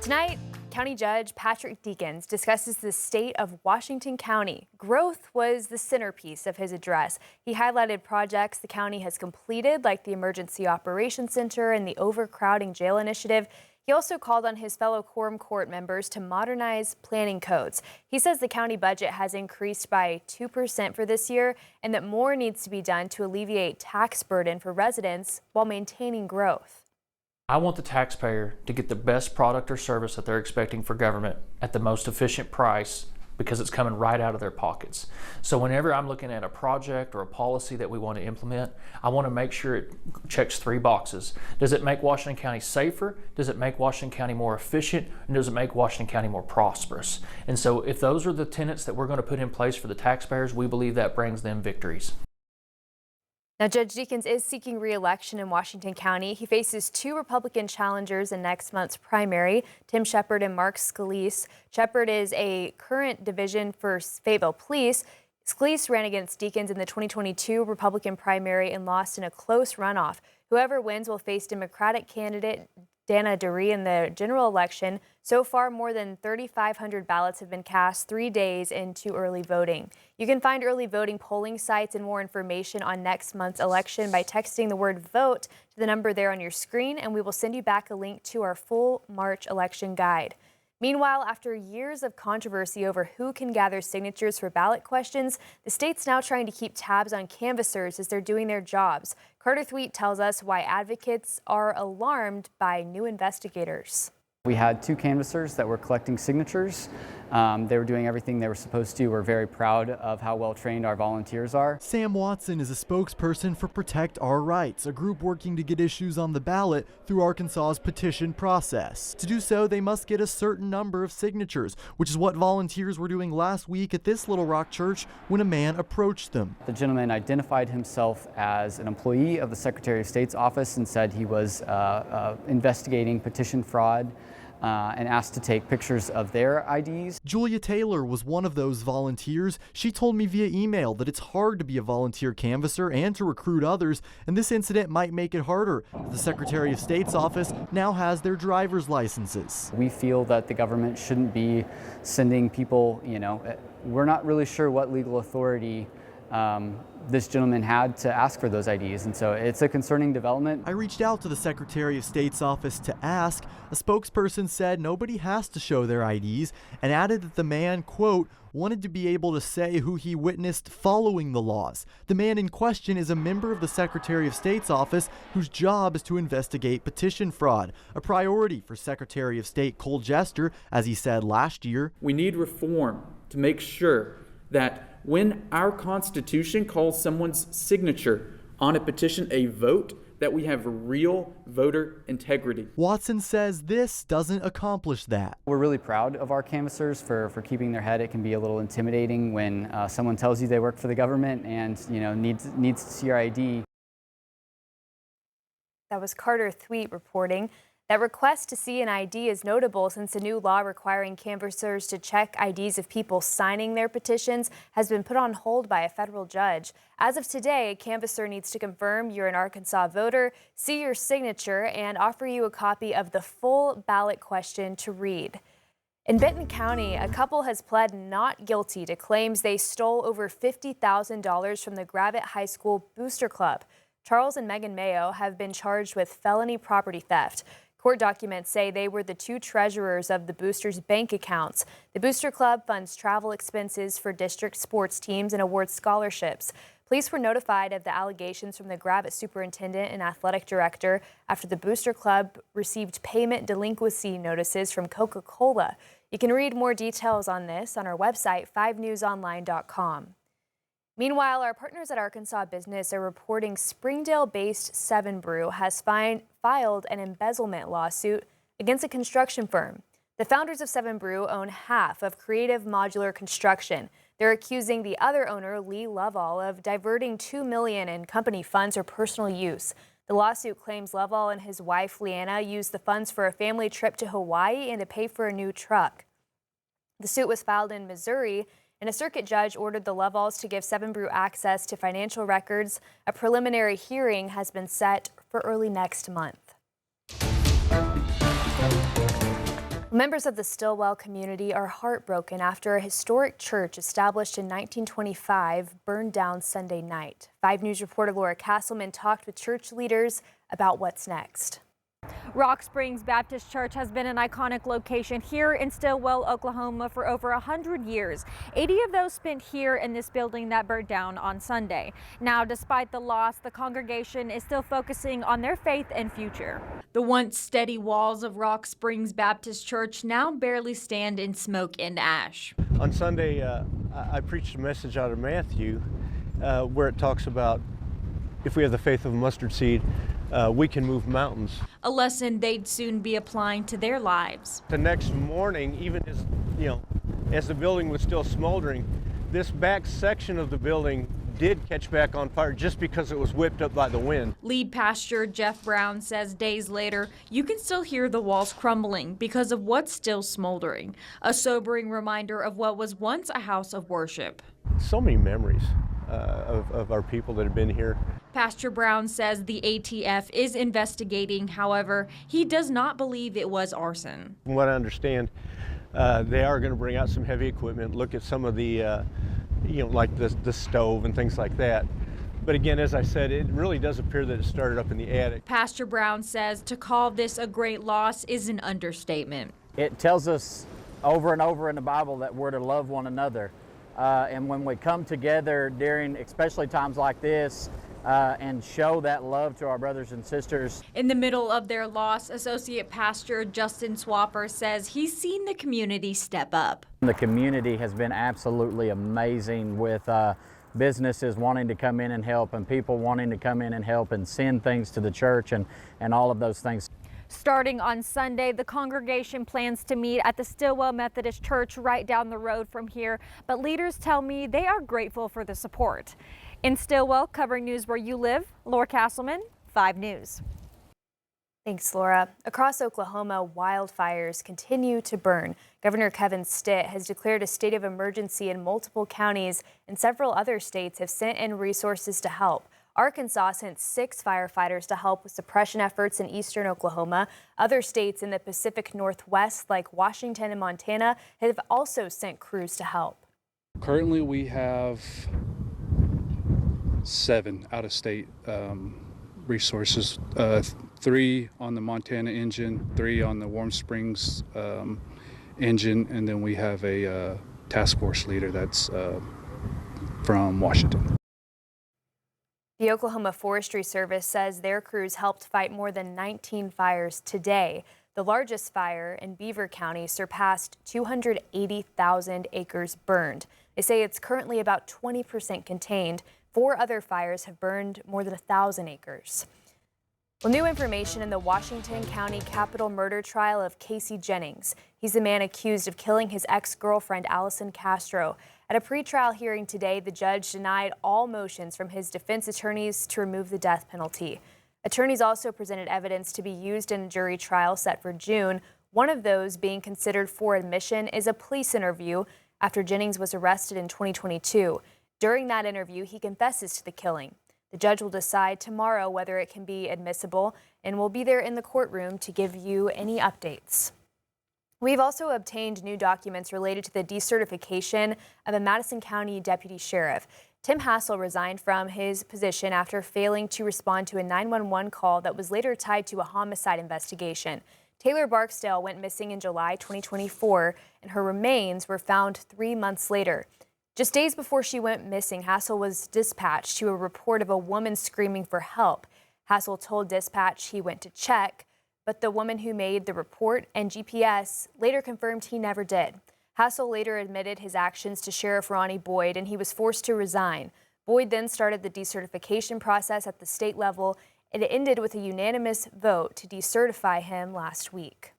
Tonight, County Judge Patrick Deakins discusses the state of Washington County. Growth was the centerpiece of his address. He highlighted projects the county has completed, like the Emergency Operations Center and the Overcrowding Jail Initiative. He also called on his fellow quorum court members to modernize planning codes. He says the county budget has increased by 2% for this year and that more needs to be done to alleviate tax burden for residents while maintaining growth. I want the taxpayer to get the best product or service that they're expecting for government at the most efficient price because it's coming right out of their pockets. So whenever I'm looking at a project or a policy that we want to implement, I want to make sure it checks three boxes. Does it make Washington County safer? Does it make Washington County more efficient? And does it make Washington County more prosperous? And so if those are the tenets that we're going to put in place for the taxpayers, we believe that brings them victories. Now, Judge Deakins is seeking re-election in Washington County. He faces two Republican challengers in next month's primary, Tim Shepard and Mark Scalise. Shepard is a current division for Fayetteville Police. Scalise ran against Deakins in the 2022 Republican primary and lost in a close runoff. Whoever wins will face Democratic candidate Dana Dury in the general election. So far, more than 3,500 ballots have been cast 3 days into early voting. You can find early voting polling sites and more information on next month's election by texting the word VOTE to the number there on your screen, and we will send you back a link to our full March election guide. Meanwhile, after years of controversy over who can gather signatures for ballot questions, the state's now trying to keep tabs on canvassers as they're doing their jobs. Carter Thweet tells us why advocates are alarmed by new investigators. We had two canvassers that were collecting signatures. They were doing everything they were supposed to. We're very proud of how well trained our volunteers are. Sam Watson is a spokesperson for Protect Our Rights, a group working to get issues on the ballot through Arkansas's petition process. To do so, they must get a certain number of signatures, which is what volunteers were doing last week at this Little Rock church when a man approached them. The gentleman identified himself as an employee of the Secretary of State's office and said he was investigating petition fraud. And asked to take pictures of their IDs. Julia Taylor was one of those volunteers. She told me via email that it's hard to be a volunteer canvasser and to recruit others, and this incident might make it harder. The Secretary of State's office now has their driver's licenses. We feel that the government shouldn't be sending people, we're not really sure what legal authority this gentleman had to ask for those IDs, and so it's a concerning development. I reached out to the Secretary of State's office to ask. A spokesperson said nobody has to show their IDs and added that the man, quote, wanted to be able to say who he witnessed following the laws. The man in question is a member of the Secretary of State's office whose job is to investigate petition fraud, a priority for Secretary of State Cole Jester, as he said last year. We need reform to make sure that when our Constitution calls someone's signature on a petition a vote, that we have real voter integrity. Watson says this doesn't accomplish that. We're really proud of our canvassers for keeping their head. It can be a little intimidating when someone tells you they work for the government and needs to see your ID. That was Carter Thweet reporting. That request to see an ID is notable since a new law requiring canvassers to check IDs of people signing their petitions has been put on hold by a federal judge. As of today, a canvasser needs to confirm you're an Arkansas voter, see your signature, and offer you a copy of the full ballot question to read. In Benton County, a couple has pled not guilty to claims they stole over $50,000 from the Gravette High School Booster Club. Charles and Megan Mayo have been charged with felony property theft. Court documents say they were the two treasurers of the boosters' bank accounts. The Booster Club funds travel expenses for district sports teams and awards scholarships. Police were notified of the allegations from the Gravette superintendent and athletic director after the Booster Club received payment delinquency notices from Coca-Cola. You can read more details on this on our website, 5newsonline.com. Meanwhile, our partners at Arkansas Business are reporting Springdale-based 7 Brew has filed an embezzlement lawsuit against a construction firm. The founders of 7 Brew own half of Creative Modular Construction. They're accusing the other owner, Lee Lovell, of diverting $2 million in company funds for personal use. The lawsuit claims Lovell and his wife, Leanna, used the funds for a family trip to Hawaii and to pay for a new truck. The suit was filed in Missouri, and a circuit judge ordered the Lovells to give 7 Brew access to financial records. A preliminary hearing has been set for early next month. Members of the Stillwell community are heartbroken after a historic church established in 1925 burned down Sunday night. 5 News reporter Laura Castleman talked with church leaders about what's next. Rock Springs Baptist Church has been an iconic location here in Stillwell, Oklahoma for over 100 years. 80 of those spent here in this building that burned down on Sunday. Now, despite the loss, the congregation is still focusing on their faith and future. The once steady walls of Rock Springs Baptist Church now barely stand in smoke and ash. On Sunday, I preached a message out of Matthew where it talks about if we have the faith of a mustard seed, we can move mountains. A lesson they'd soon be applying to their lives. The next morning, even as the building was still smoldering, this back section of the building did catch back on fire just because it was whipped up by the wind. Lead pastor Jeff Brown says days later, you can still hear the walls crumbling because of what's still smoldering. A sobering reminder of what was once a house of worship. So many memories of our people that have been here. Pastor Brown says the ATF is investigating. However, he does not believe it was arson. From what I understand, they are going to bring out some heavy equipment, look at some of the, like the stove and things like that. But again, as I said, it really does appear that it started up in the attic. Pastor Brown says to call this a great loss is an understatement. It tells us over and over in the Bible that we're to love one another. And when we come together during especially times like this and show that love to our brothers and sisters. In the middle of their loss, Associate Pastor Justin Swapper says he's seen the community step up. The community has been absolutely amazing with businesses wanting to come in and help and people wanting to come in and help and send things to the church and all of those things. Starting on Sunday, the congregation plans to meet at the Stillwell Methodist Church right down the road from here, but leaders tell me they are grateful for the support. In Stillwell, covering news where you live, Laura Castleman, 5 News. Thanks, Laura. Across Oklahoma, wildfires continue to burn. Governor Kevin Stitt has declared a state of emergency in multiple counties, and several other states have sent in resources to help. Arkansas sent 6 firefighters to help with suppression efforts in eastern Oklahoma. Other states in the Pacific Northwest, like Washington and Montana, have also sent crews to help. Currently, we have 7 out-of-state resources, 3 on the Montana engine, 3 on the Warm Springs engine, and then we have a task force leader that's from Washington. The Oklahoma Forestry Service says their crews helped fight more than 19 fires today. The largest fire in Beaver County surpassed 280,000 acres burned. They say it's currently about 20% contained. 4 other fires have burned more than 1,000 acres. Well, new information in the Washington County capital murder trial of Casey Jennings. He's the man accused of killing his ex-girlfriend, Allison Castro. At a pretrial hearing today, the judge denied all motions from his defense attorneys to remove the death penalty. Attorneys also presented evidence to be used in a jury trial set for June. One of those being considered for admission is a police interview after Jennings was arrested in 2022. During that interview, he confesses to the killing. The judge will decide tomorrow whether it can be admissible and will be there in the courtroom to give you any updates. We've also obtained new documents related to the decertification of a Madison County deputy sheriff. Tim Hassel resigned from his position after failing to respond to a 911 call that was later tied to a homicide investigation. Taylor Barksdale went missing in July 2024, and her remains were found 3 months later. Just days before she went missing, Hassel was dispatched to a report of a woman screaming for help. Hassel told dispatch he went to check, but the woman who made the report and GPS later confirmed he never did. Hassel later admitted his actions to Sheriff Ronnie Boyd, and he was forced to resign. Boyd then started the decertification process at the state level. It ended with a unanimous vote to decertify him last week.